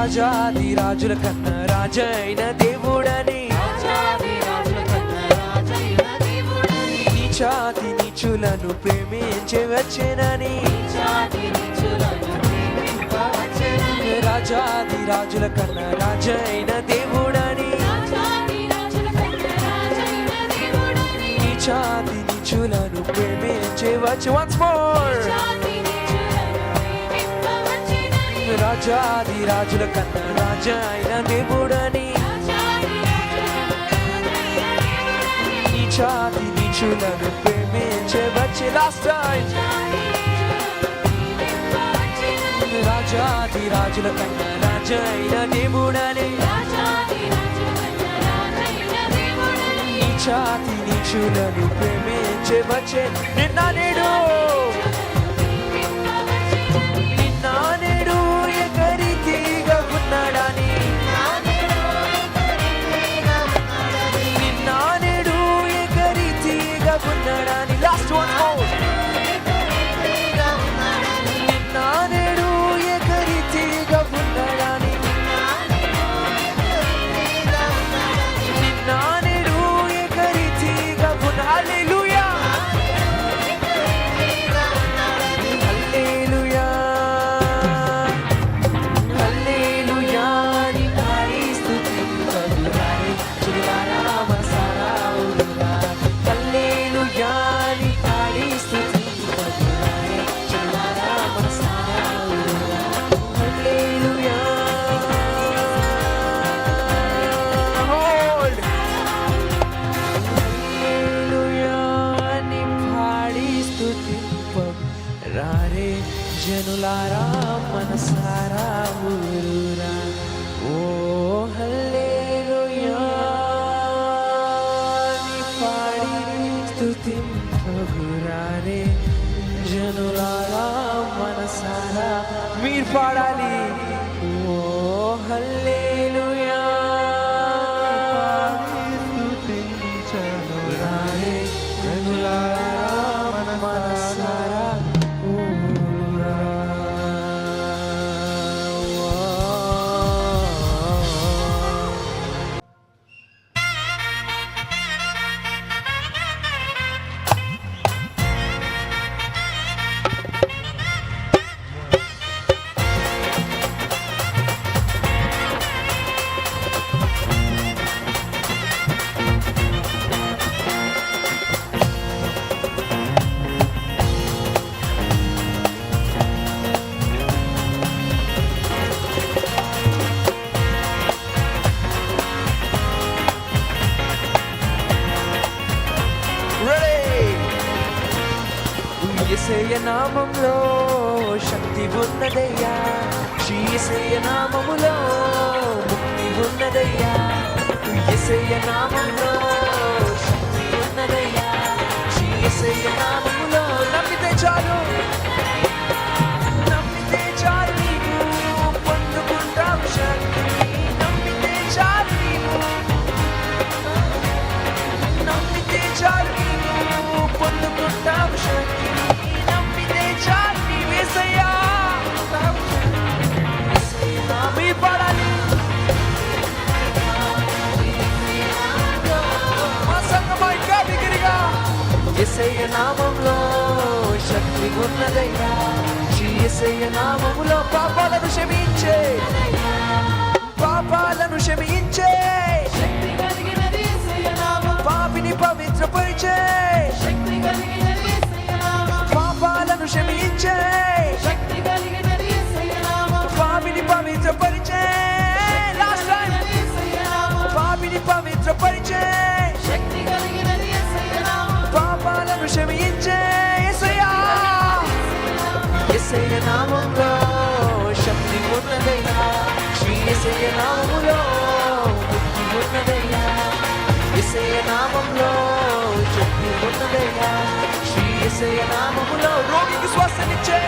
రాజాది రాజుల కన్నా రాజైన దేవుడని, నీచాతి నీచులను ప్రేమించే వచ్చెనని, రాజాది రాజుల కన్నా రాజైన దేవుడని, నీచాతి నీచులను ప్రేమించే వచ్చే. Once more. రాజాది రాజుల కన్నా రాజైన దేవుడని, నీచాతి నీచులను ప్రేమించే వచ్చే. Last time. రాజాది రాజుల కన్నా రాజైన దేవుడని, నీచాతి నీచులను ప్రేమించే వచ్చే. నిన్న నేడు ఏకరీతిగా ఉన్నాడని, నిన్న నేడు ఏకరీతిగా ఉన్నాడని. Last one more. నిన్న నేడు ఏకరీతిగా ఉన్నాడని, నిన్న నేడు ఏకరీతిగా ఉన్న. హల్లెలూయా హల్లెలూయా హల్లెలూయా. నీ పాడి స్తుతింపదురారే చిరులారా మనసారా ఊరురా. హల్లెలూయా నీ పాడి స్తుతింపదురారే చిరులారా మనసారా ఊరురా. హల్లెలూయా. హోల్డ్. హల్లెలూయా నీ పాడి స్తుతింపదురారే జనులారా మనసారా ఊరురా. ఓ హల్లెలూయా నీ పాడి స్తుతింపగురారే జనులారా మనసారా. మీరు పాడాలి. ఓ హల్లెలూయా స్తుతించనురారే జనులారా మనసారా ఊరురా. యేసయ్య నామములో శక్తి ఉన్నదయ్యా, యేసయ్య నామములో ముక్తి ఉన్నదయ్యా. యేసయ్య నామములో శక్తి ఉన్నదయ్యా, యేసయ్య నామములో. నమ్మితే చాలు, నమ్మితే చాలు నీవు పొందుకుంటావు శక్తిని. నమ్మితే చాలు నీవు, నమ్మితే చాలు నీవు పొందుకుంటావు శక్తిని. నమ్మితే చాలు నీవు యేసయ్యా. మీ పడాలి మా సంగమా ఇంకా బిగిరిగా. యేసయ్య నామములో శక్తి ఉన్నదయ్యా, యేసయ్య నామములో పాపాలను క్షమించే, పాపాలను క్షమించే, పాపిని పవిత్రపరిచే, పాపాలను క్షమించే, పాపిని పవిత్రపరిచే. Last time. పాపిని పవిత్రపరిచే, పాపాలను క్షమించే యేసయ్యా. యేసయ్య నామములో శక్తి ఉన్నదయ్యా, యేసయ్య నామములో ముక్తి ఉన్నదయ్యా. యేసయ్య నామములో శక్తి ఉన్నదయ్యా, యేసయ్య నామములో. రోగికి స్వస్థనిచ్చే,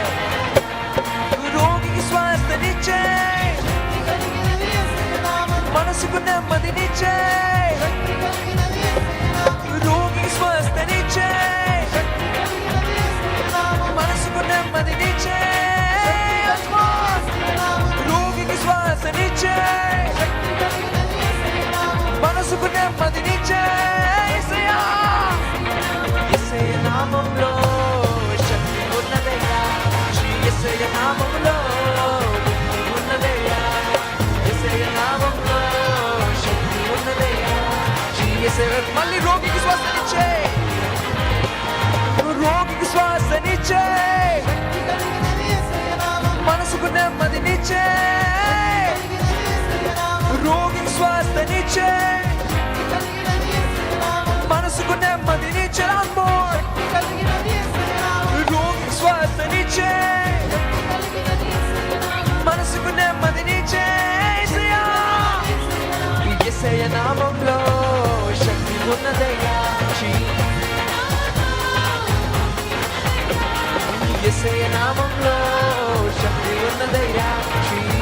రోగికి స్వస్థనిచ్చే, మనసుకు నెమ్మదినిచ్చే, రోగికి స్వస్థనిచ్చే, మనసుకు నెమ్మదినిచ్చే, రోగికి శ్వాసనిచ్చే. నామములో ముక్తి ఉన్నదయ్యా, యేసయ్య నామములో శక్తి ఉన్నదయ్యా. మళ్ళీ రోగికి శ్వాసనిచ్చే, రోగికి శ్వాసనిచ్చే, మనసుకు నెమ్మదినిచ్చే, రోగికి శ్వాసనిచ్చే, మనసుకు నెమ్మదినిచ్చే, రోగికి శ్వాసనిచ్చే, మనసుకు నెమ్మదినిచ్చే. యేసయ్య నామంలో శక్తి ఉన్నదయ్యా, యేసయ్య నామంలో శక్తి ఉన్నదయ్యా,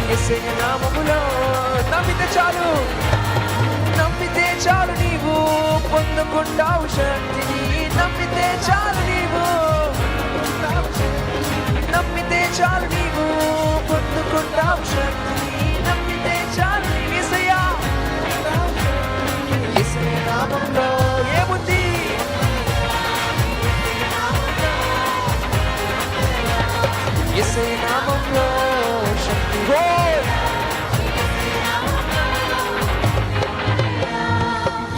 యేసయ్య నామములో. నమ్మితే చాలు, నమ్మితే చాలు నీవు పొందుకుంటావు శక్తిని, నమ్మితే చాలు నీవు, నమ్మితే చాలు నీవు పొందుకుంటావు శక్తిని, నమ్మితే చాలు నీవు. యేసయ్య నామంలో ఏముంది? యేసయ్య నామంలో శక్తి,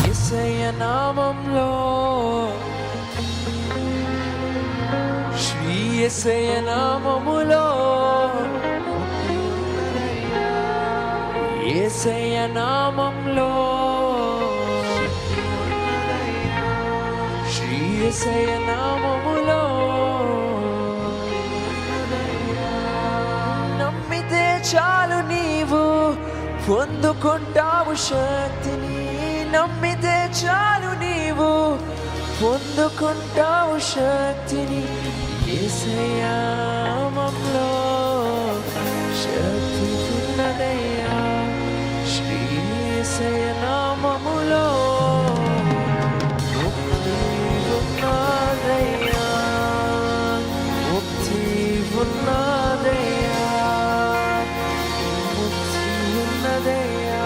యేసయ్య నామంలో, శ్రీ యేసయ్య నామములో, యేసయ్య నామంలో, శ్రీ యేసయ్య నామములో. నమ్మితే చాలు నీవు పొందుకుంటావు శక్తిని, నమ్మితే చాలు నీవు పొందుకుంటావు శక్తిని. యేసయ్య నామములో శక్తి ఉన్నదయ్యా, శ్రీ యేసయ్య నామములో ముక్తి ఉన్నదయ్యా, ముక్తి ఉన్నదయ్యా, ముక్తి ఉన్నదయ్యా.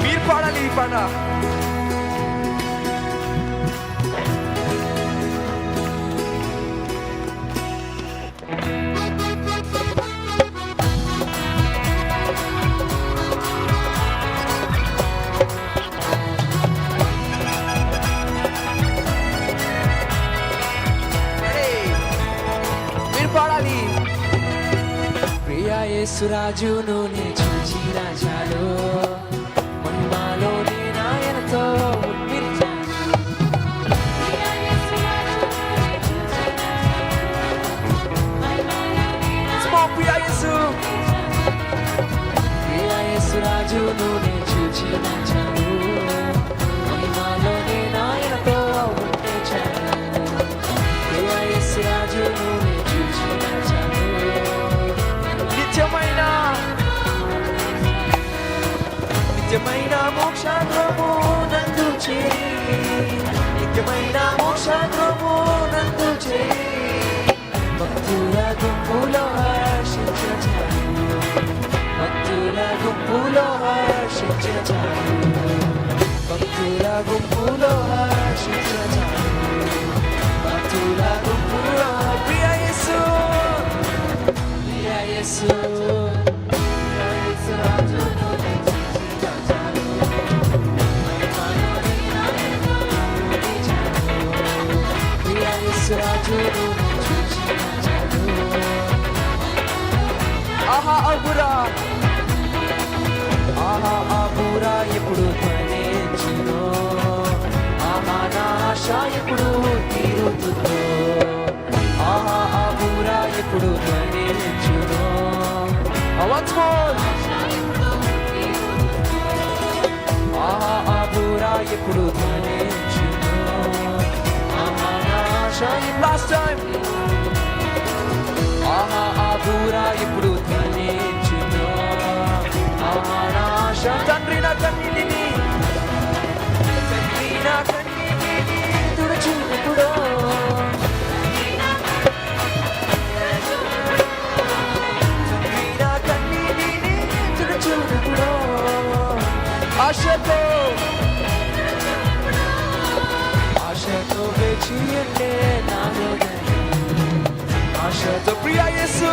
మీరు పాడాలి ఈ పాట. మీరు పాడాలి. ప్రియా యేసురాజును నే చూచిన చాలు, మహిమలో నాయనతో ప్రియా యేసురాజును నే చూచిన చాలు, మహిమలో నాయనతో ఉంటే చాలు. ప్రియా యేసురాజును నే చూచిన చాలు, నిత్యమైన నిత్యమైన మోక్షాగ్రము నందు చేరి, నిత్యమైన మోక్షాగ్రము నందు చేరి, భక్తుల గుంపులో హర్షించిన చాలు, భక్తుల గుంపులో హర్షించిన చాలు, భక్తుల గుంపులో హర్షించిన చాలు, భక్తుల గుంపులో. ప్రియా యేసు, ప్రియా యేసు, ప్రియా యేసురాజును చూచిన చాలు. ఆహా అబురా, ఆహా అబురా ఎప్పుడు ధ్వనించునో, ఆహా నా ఆశ ఎప్పుడు తీరుతుందో, ఆహా అబురా ఎప్పుడు ధ్వనించునో. Once more. ఆహా అబురా ఎప్పుడు ధ్వనించునో, ఆహా నా ఆశ. Last time. ఆహా అబురా ఎప్పుడు ధ్వనించునో, ఆహా నా ఆశ. తండ్రి నా కన్నీటిని, తండ్రి నా వేచి ఉండే నా హృదయం ఆశతో ప్రియా యేసు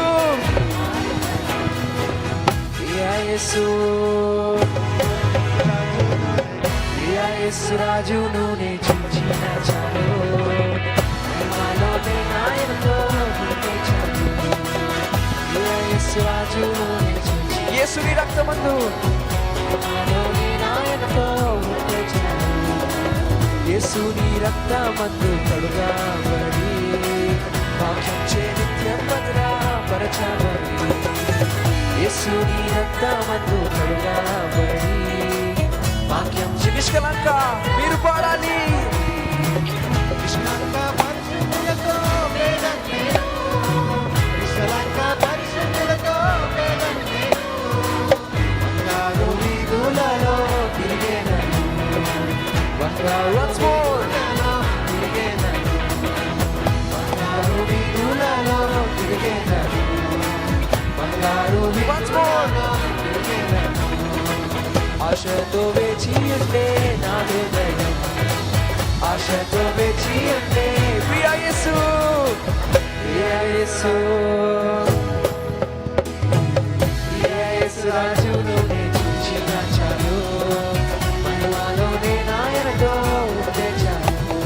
ప్రియా యేసు ప్రియా యేసు రాజును నే చూచిన చాలు మహిమలోనే ఆయనతో ఉంటే చాలు ప్రియా యేసు రాజును నే చూచి యేసుని రక్తమందు మహిమలోనే ఆయనతో ఉంటే చాలు యేసుని రక్తమందు కడుగబడి వాక్యం చే నిత్యం భద్రపరచబడి యేసుని రక్తమందు కడుగబడి వాక్యం చే నిష్కలంక మీరు పాడాలి నిష్కలంక పరిశుద్ధులతో వేదం నేను నిష్కలంక పరిశుద్ధులతో వేదం నేను బంగారు వీధులలో తిరిగేదను బంగారు once more తిరిగేదను బంగారు వీధులలో తిరిగేదను బంగారు once more తిరిగేదను ఆశతో వేచి ఉండే నా హృదయం ఆశతో వేచి ఉండే ప్రియా యేసు ప్రియా యేసు ప్రియా యేసు రాజును నే చూచిన చాలు మహిమలోనే నాయనతో ఉంటే చాలు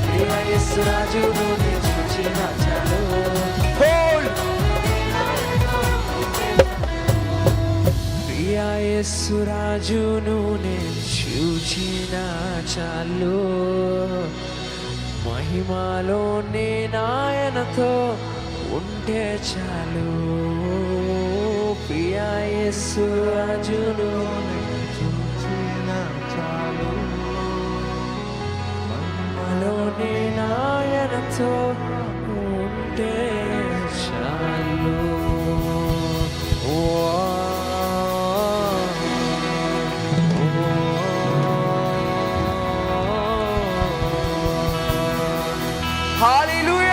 ప్రియా యేసు రాజును నే చూచిన చాలు హోల్డ్ ప్రియా యేసు రాజును నేను చూచిన చాలు మహిమలోనే నాయనతో ఉంటే చాలు ప్రియా యేసు రాజును చూచిన చాలు మహిమలోనే నాయనతో ఉంటే చాలు Hallelujah.